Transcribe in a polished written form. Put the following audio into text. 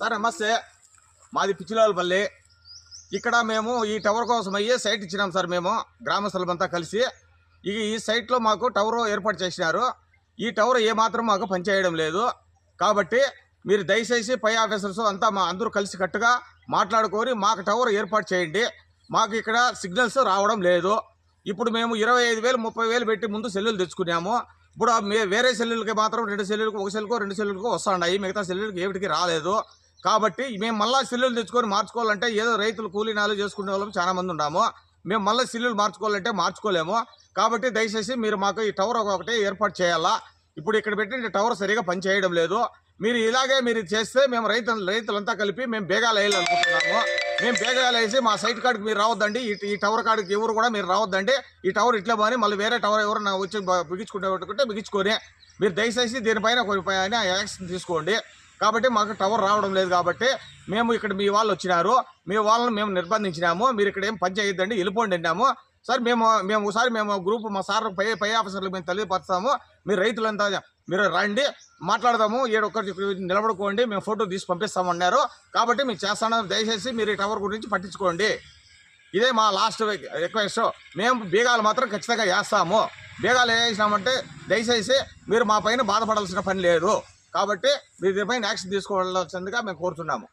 Sir నమస్తే, మాది పిచ్చిలాలపల్లి. ఇక్కడ మేము ఈ టవర్ కోసం అయ్యే సైట్ ఇచ్చినాం సార్. మేము గ్రామస్తులమంతా కలిసి ఈ సైట్లో మాకు టవర్ ఏర్పాటు చేసినారు. ఈ టవర్ ఏమాత్రం మాకు పనిచేయడం లేదు. కాబట్టి మీరు దయచేసి పై ఆఫీసర్స్ అంతా అందరూ కలిసి కట్టుగా మాట్లాడుకొని మాకు టవర్ ఏర్పాటు చేయండి. మాకు ఇక్కడ సిగ్నల్స్ రావడం లేదు. ఇప్పుడు మేము 25,000 30,000 పెట్టి ముందు సెల్లులు తెచ్చుకున్నాము. ఇప్పుడు వేరే సెల్లులకి మాత్రం 2 సెల్లులకు, 1 సెల్లుకో 2 సెల్లులకు వస్తున్నాయి. మిగతా సెల్లులకి ఏమిటికి రాలేదు. కాబట్టి మేము మళ్ళీ సెల్లులు తెచ్చుకొని మార్చుకోవాలంటే ఏదో రైతులు కూలీనాలు చేసుకునే వాళ్ళం చాలా మంది ఉన్నాము. మేము మళ్ళీ సెల్లులు మార్చుకోవాలంటే మార్చుకోలేము. కాబట్టి దయచేసి మీరు మాకు ఈ టవర్ ఒకటి ఏర్పాటు చేయాలా. ఇప్పుడు ఇక్కడ పెట్టిన టవర్ సరిగా పనిచేయడం లేదు. మీరు ఇలాగే మీరు చేస్తే మేము రైతులంతా కలిపి మేము బేగాలు వేయాలనుకుంటున్నాము. మేము బేగాలు వేసి మా సైట్ కాడికి మీరు రావద్దండి. ఈ టవర్ కాడికి ఎవరు కూడా మీరు రావద్దండి. ఈ టవర్ ఇట్లా పోని మళ్ళీ వేరే టవర్ ఎవరైనా వచ్చి బిగించుకుంటే బిగించుకొని మీరు దయచేసి దీనిపైన యాక్షన్ తీసుకోండి. కాబట్టి మాకు టవర్ రావడం లేదు. కాబట్టి మేము ఇక్కడ మీ వాళ్ళు వచ్చినారు, మీ వాళ్ళని మేము నిర్బంధించినాము. మీరు ఇక్కడ ఏం పని చేయొద్దండి, వెళ్ళిపోండి అన్నాము. సార్ మేము ఒకసారి గ్రూప్ మా సార్ పై ఆఫీసర్లకు మేము తెలియపరుస్తాము. మీరు రైతులంతా మీరు రండి, మాట్లాడదాము, ఒక్కటి నిలబడుకోండి, మేము ఫోటో తీసి పంపిస్తామన్నారు. కాబట్టి మేము చేస్తాను. దయచేసి మీరు ఈ టవర్ గురించి పట్టించుకోండి. ఇదే మా లాస్ట్ రిక్వెస్ట్. మేము బీగాలు మాత్రం ఖచ్చితంగా వేస్తాము. బీగాలు వేసినామంటే దయచేసి మీరు మా పైన బాధపడాల్సిన పని లేదు. కాబట్టి మీరు దీనిపైన యాక్షన్ తీసుకోవాల్సిందిగా మేము కోరుతున్నాము.